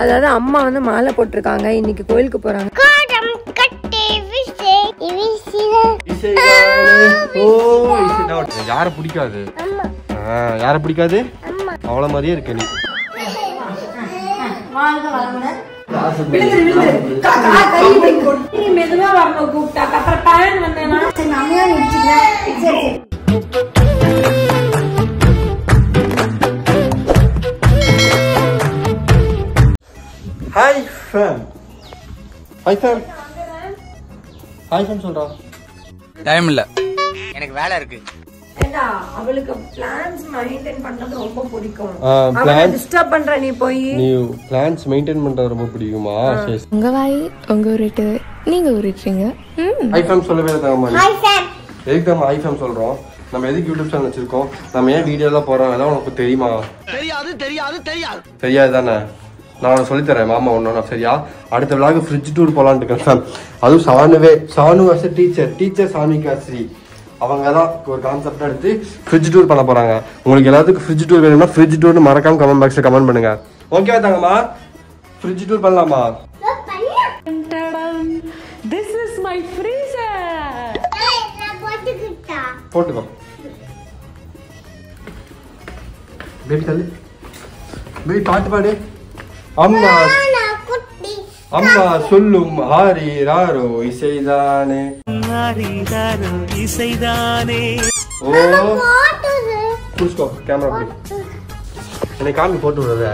அதாவது அம்மா வந்து மாலை போட்டிருக்காங்க, இன்னைக்கு கோயிலுக்கு போறாங்க. யார பிடிக்காது? யார பிடிக்காது? அவள மாதிரியே இருக்க நீ. Hi fame, hi fame, hi fame சொல்றா. டைம் இல்ல, எனக்கு வேலை இருக்கு. அவளுக்கு பிளான்ஸ் மெயின்டைன் பண்றது ரொம்ப பிடிக்கும். அவளை டிஸ்டர்ப் பண்ற நீ போய். நீ பிளான்ஸ் மெயின்டைன் பண்றது ரொம்ப பிடிக்குமா? உங்க வாய் உங்க ஊருட்டு நீங்க ஊருட்டீங்க. ஹாய் ஃபேம் சொல்லவே தாங்கம்மா. Hi fame. எதுக்கு நம்ம ஹாய் ஃபேம் சொல்றோம்? நம்ம எதுக்கு யூடியூப் சேனல் வச்சிருக்கோம்? நம்ம ஏன் வீடியோலாம் போறோம்? அதெல்லாம் உனக்கு தெரியுமா? தெரியாது தானே? நான் உனக்கு சொல்லித்தரேன் மாமா ஒன்று. சரியா? அடுத்த விழாக்கு ஃப்ரிட்ஜ் டூர் போகலான்னு இருக்கேன் ஃபேம். அதுவும் சானு வச டீச்சர் சாமிகா ஸ்ரீ அவங்க தான் ஒரு கான்செப்டாக எடுத்து ஃப்ரிட்ஜ் டூர் பண்ண போகிறாங்க. உங்களுக்கு எல்லாத்துக்கும் ஃப்ரிட்ஜ் டூர் வேணும்னா ஃப்ரிட்ஜ் டூர்னு மறக்காம கமெண்ட் பாக்ஸில் கமெண்ட் பண்ணுங்க. ஓகேவா தாங்கம்மா? ஃப்ரிட்ஜ் டூர் பண்ணலாமா? This is my freezer. போட்டுக்கோ பேபி. தள்ளு பேபி, பாட்டு பாடு. அம்மா அம்மா சொல்லும் ஹாரி ராரோ இசைதானே, இசைதானே. ஓ புடிச்சுக்கோ கேமரா போய் என்னை காமி போட்டு விடுறத.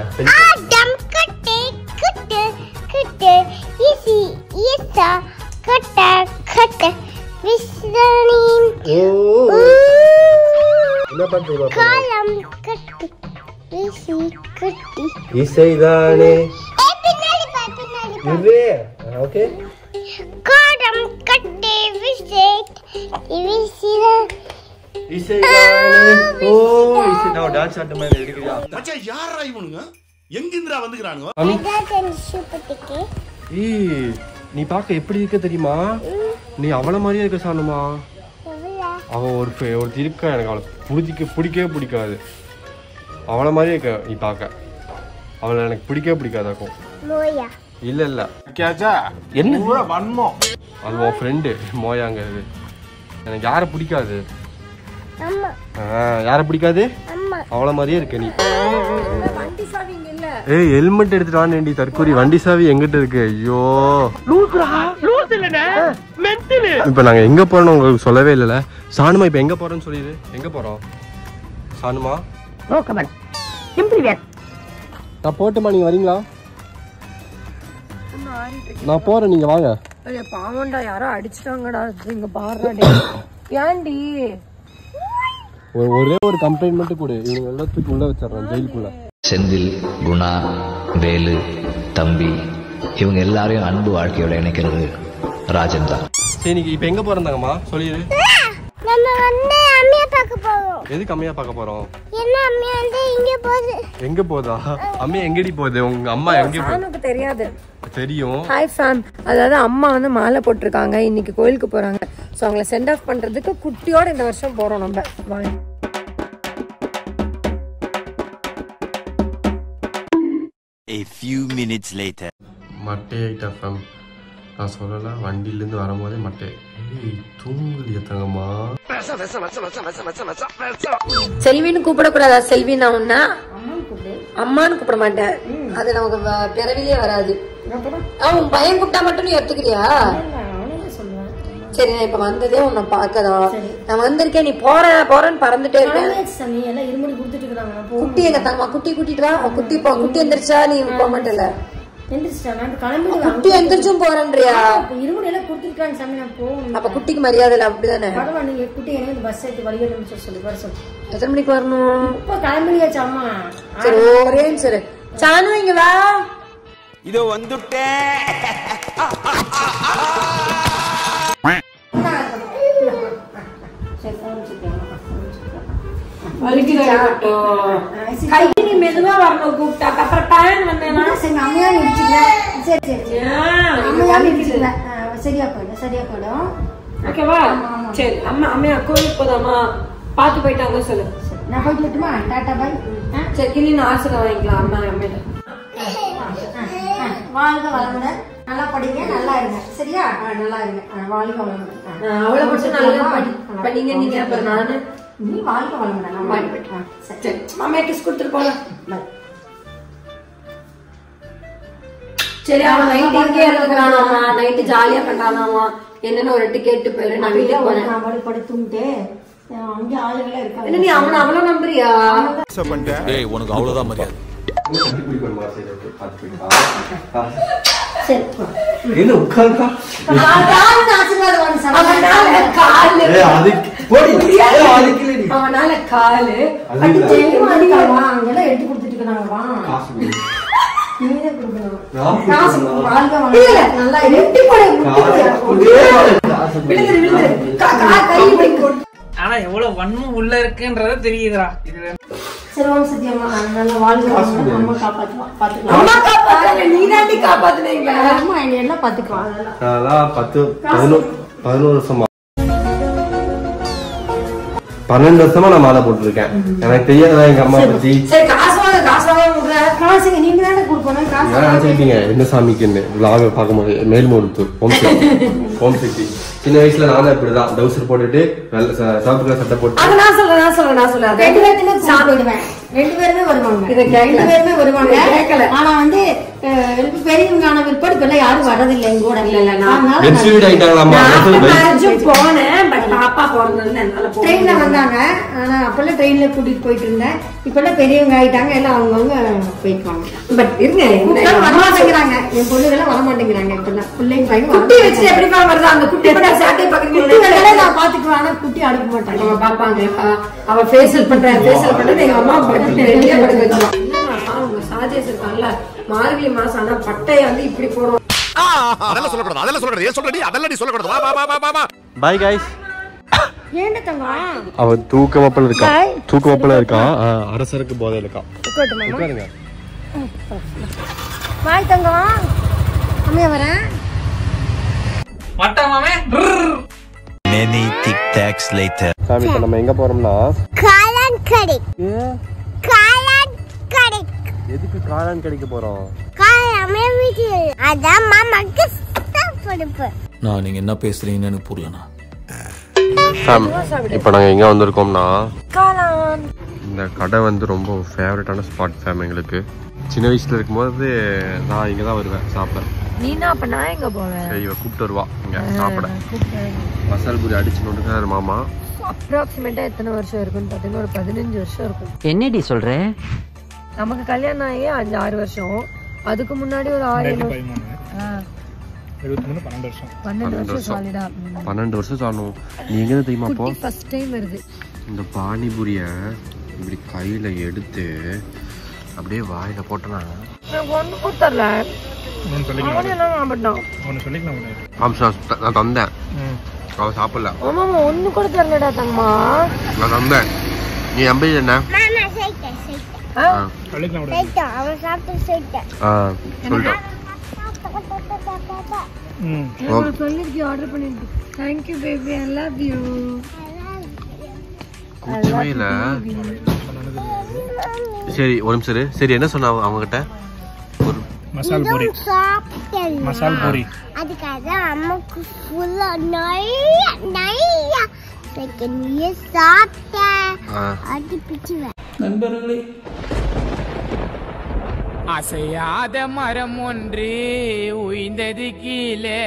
என்ன பண்றீங்க? இசைதானே. ஓகே காடம் கட்டே விசேட் இசைதானே. ஓ இசை நான் டான்ஸ் ஆட்ட மாதிரி எடுக்கறியா? மச்சான் யாரா இவனுங்க? எங்கிந்திரா வந்துக்கறானுங்க? ஏய் நீ பார்க்க எப்படி இருக்க தெரியுமா? நீ அவள மாதிரியே இருக்க சானுமா. அவ ஒரு இருக்க எனக்கு அவளை பிடிக்கவே பிடிக்காது. அவளை மாதிரியே இருக்க நீ பார்க்க. அவளை எனக்கு பிடிக்கவே பிடிக்காதாக்கும். இல்ல இல்ல என்ன வன்மம்? அது உன் ஃப்ரெண்டு மோயாங்கிறது. எனக்கு யார பிடிக்காது? யார பிடிக்காது? அவளை மாதிரியே இருக்க நீ. ஏய் ஹெல்மெட் எடுத்துட்டு வாண்டி தற்கூரி. வண்டி சாவி எங்கிட்ட இருக்கு? ஐயோ இப்ப நாங்க எங்க போறோம்னு உங்களுக்கு சொல்லவே இல்லல. சானுமா இப்ப எங்க போறோம்னு சொல்லிடு. எங்க போறோம் சானுமா? நான் போட்டுமா, நீங்க வரீங்களா? நான் போறேன், நீங்க வாங்க. பாவண்டா யாரோ அடிச்சிட்டாங்கடா. இங்க பாருடா. ஏன்டி ஒரே ஒரு கம்ப்ளைண்ட் மட்டும் கொடு. இவங்க எல்லாத்துக்கும் உள்ள வச்சிடறேன் ஜெயிலுக்குள்ள. செந்தில், குணா, வேலு, தம்பி இவங்க எல்லாரையும் அன்பு வாழ்க்கையோட இணைக்கிறது ராஜன் தான். சரி நீங்க இப்ப எங்க போறந்தாங்கம்மா சொல்லிடு. நம்ம வந்து அம்மையா பார்க்க போறோம். எதுக்கு அம்மையா பார்க்க போறோம்? என்ன அம்மையா வந்து இங்க போகுது. எங்க போதா? அம்மையா எங்கடி போகுது? உங்க அம்மா எங்க போகுது? எனக்கு தெரியாது. தெரியும். Hi fame. அதாவது அம்மா வந்து மாலை போட்டிருக்காங்க, இன்னைக்கு கோயிலுக்கு போறாங்க. சோ அவங்கள சென்ட் ஆஃப் பண்றதுக்கு குட்டியோட இந்த வருஷம் போறோம் நம்ம. வாங்க. A few minutes later. மட்டே ஐட்டா ஃபேம். நான் சொல்லல வண்டியில இருந்து வரும்போதே மட்டே. ஏய் தூங்குலியா தங்கம்மா? செல்வின்னு கூப்பிடக்கூடாதா? செல்வி நான் உன்ன அம்மான்னு கூப்பிட மாட்டேன். அது நமக்கு பிறவிலே வராது. அவன் பையன் கூப்பிட்டா மட்டும் நீ எடுத்துக்கிறியா? சரி நான் இப்ப வந்ததே உன்னை பாக்கதான். நான் வந்திருக்கேன். நீ போறேன்னு பறந்துட்டே இருக்கேன். குட்டி எங்க தங்கம்மா? குட்டி கூட்டிட்டு வா. குட்டி எந்திரிச்சா நீ போக மாட்டல. குட்டி எந்திரிச்சும் போறேன்றியா? அப்ப குட்டிக்கு மரியாதை இல்ல அப்படிதானே? எத்தனை மணிக்கு வரணும்? சரி ஒரே சரி. சானு இங்க வா. இதோ வந்துட்டேன். மெதுவா வரணும் கூப்பிட்டா. அப்புறம் டைம் வந்தேன்னா சரியா போயிடும். ஓகேவா? சரி அம்மையா கோயிலுக்கு போதாமா? பாத்து போயிட்டாங்க சொல்லு. நான் போயிட்டு வரட்டுமா? டாடா பாய். சரி கிளி நான் ஆசை வாங்கிக்கலாம் அம்மா அம்மையில. வாழ்க வளமுடன். நல்லா படிங்க, நல்லா இருங்க. சரியா? நல்லா இருங்க. வாழ்க வளமுடன். அவளை மட்டும் நல்லா படிங்க. நீங்க அப்புறம் நானு நீ வாழ்க வளமுடன். நான் பாடிப்பேன். சரி, மாமா கிஸ் கொடுத்துட்டு போலாம். சரி, அவன் நைட் இங்கே இருக்கிறானாமா, நைட்டு ஜாலியா பண்றானாமா, என்னன்னு ஒரு எட்டு கேட்டு போயிரு. நான் வீட்டுக்கு போறேன். நான் படுத்துட்டு அங்கே ஆளுங்களே இருக்காங்க. நீ அவனை அவ்வளவு நம்புறியா? உனக்கு அவ்வளவுதான் மரியாதை. அவனால காலு அங்கெல்லாம் எடுத்து கொடுத்துட்டு இருக்காங்க. ஆனா எவ்வளவு வன்மம் உள்ள இருக்குன்றத தெரியுதுடா. பன்னெண்டு வருஷமா நான் மாலை போட்டுருக்கேன். எனக்கு தெரியாதா எங்க அம்மா பத்தி? என்ன சாமிக்குன்னு பார்க்கும்போது மேல்மூடுத்து ஓம் சக்தி. சின்ன வயசுல நானும் இப்படிதான் டவுசர் போட்டுட்டு சிவப்பு கலர் சட்டை போட்டு ரெண்டு பேருமே வருவாங்க. ஆனா வந்து பெரியவங்க ஆன பிற்பாடு இப்ப யாரும் வரதில்லை எங்க கூட. போனேன், பாப்பா பிறந்தது ட்ரெயின்ல வந்தாங்க. ஆனா அப்பெல்லாம் ட்ரெயின்ல கூட்டிட்டு போயிட்டு இருந்தேன். இப்பெல்லாம் பெரியவங்க ஆயிட்டாங்க, எல்லாம் அவங்கவுங்க போயிக்குவாங்க. பட் இருங்க, வரமாட்டேங்கிறாங்க. என் பொண்ணுகெல்லாம் வரமாட்டேங்கிறாங்க. இப்பெல்லாம் பிள்ளைங்க குட்டி வச்சு எப்படி வருது அந்த குட்டி நான் பாத்துக்குவேன். ஆனா குட்டி அனுப்ப மாட்டாங்க. அவங்க பாப்பாங்க. அவ ஃபேஷியல் பண்றது எங்க அம்மா ரெடியா படுக்க வச்சுருவாங்க. அவங்க சாஜேஸ் இருக்காங்கல்ல, மார்கழி மாசம் ஆனா பட்டைய வந்து இப்படி போடுவோம். அதெல்லாம் சொல்லக்கூடாது, அதெல்லாம் சொல்லக்கூடாது. ஏன் சொல்றடி? அதெல்லாம் நீ சொல்லக்கூடாது. வா வா வா வா. By guys. ஏன்டா தங்கா? அவ தூக்கமப்பல இருக்கா. அரசருக்கு போதையில இருக்கா. உட்காருங்க. பாய் தங்கா. அம்மா வரேன். மட்ட மாமே. Many tic tacs later. சாமி, இப்ப நம்ம எங்க போறோம்னா காளான் கடை. எதுக்கு காளான் கடைக்கு போறோம்? காளாமே வீட்ல. அதான் மாமாக்கு சாப்பிடுப்பு. நான் நீங்க என்ன பேசுறீங்கன்னு எனக்கு புரியலண்ணா. சாம், இப்ப நாங்க எங்க வந்திருக்கோம்னா காளான். இந்த கடை வந்து ரொம்ப ஃபேவரட்டான ஸ்பாட் சாம் எங்களுக்கு. சின்ன வயசுல இருக்கும்போது நான் இங்கதான் வருவேன் சாப்பிட. நீனா அப்ப நான் எங்க போவேன்? இவ கூப்பிட்டு வருவா இங்க சாப்பிட. மசால் பூரி அடிச்சு நோண்டுக்காரு மாமா. அப்ராக்சிமேட்டா எத்தனை வருஷம் இருக்குன்னு பாத்தீங்கன்னா ஒரு 15 வருஷம் இருக்கும். என்னடி சொல்ற? நமக்கு கல்யாணம் ஆகி 5-6 வருஷம். அதுக்கு முன்னாடி ஒரு 6-7 12 வருஷம் சாலிடா. 12 வருஷம் சாணும். நீ எங்க தெரியுமா போ? ஃபர்ஸ்ட் டைம் வருது. இந்த பானிபூரிய இப்படி கையில எடுத்து அப்படியே வாயில போட்டனா ஒண்ணு கொடுத்தரல. நான் தந்தேன், அவ சாப்பிடல. ஒண்ணு கூட தரலடா தங்கம்மா. நான் தந்தேன், நீ நம்பி என்ன? சரி ஒரு நிமிஷம். சரி என்ன சொன்ன அவங்க கிட்ட? மசால் பூரி. அதுக்காக அம்மாக்கு ஃபுல்லா நிறைய செகண்ட் சாப்பிட்டேன். அது பிச்சுவேன். நண்பர்களே, அசையாத மரம் ஒன்று உயிர்ந்தது கீழே.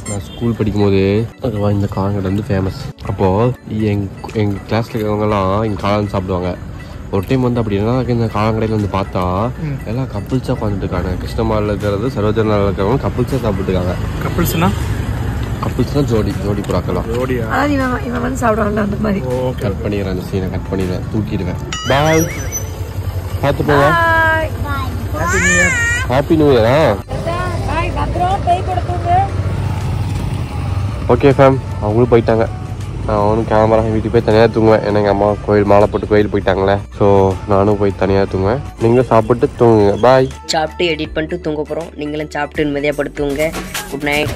நான் ஸ்கூல் படிக்கும் போது இந்த காளான் கடை வந்து ஃபேமஸ். அப்போ எங்க கிளாஸ்ல இருக்கிறவங்க எல்லாம் இங்க காளான் சாப்பிடுவாங்க. ஒரு டைம் வந்து அப்படி என்ன இந்த காளான் கடையில வந்து பார்த்தா எல்லாம் கப்புள்ஸா உட்காந்துட்டு இருக்காங்க. கிருஷ்ணமாரில் இருக்கிறது சரோஜனால இருக்கிறவங்க கப்புள்ஸா சாப்பிட்டு இருக்காங்க. கப்புள்ஸ்னா ஜோடி புறாக்கலாம். இவன் வந்து சாப்பிடுவாங்க அந்த மாதிரி. கட் பண்ணிடுறேன், அந்த சீனை கட் பண்ணிடுவேன், தூக்கிடுவேன். பாய், பார்த்து போங்க. Happy new year. ஓகே ஃபேம், அவங்களும் போயிட்டாங்க. நான் அவனும் கேமரா வீட்டுக்கு போய் தனியாக தூங்குவேன். ஏன்னா எங்கள் அம்மா கோயில் மாலை போட்டு கோயில் போயிட்டாங்களே. ஸோ நானும் போய் தனியாக தூங்குவேன். நீங்களும் சாப்பிட்டு தூங்குங்க. பாய். சாப்பிட்டு எடிட் பண்ணிட்டு தூங்க போகிறோம். நீங்களும் சாப்பிட்டு நிம்மதியாக படுத்துங்க. Good night.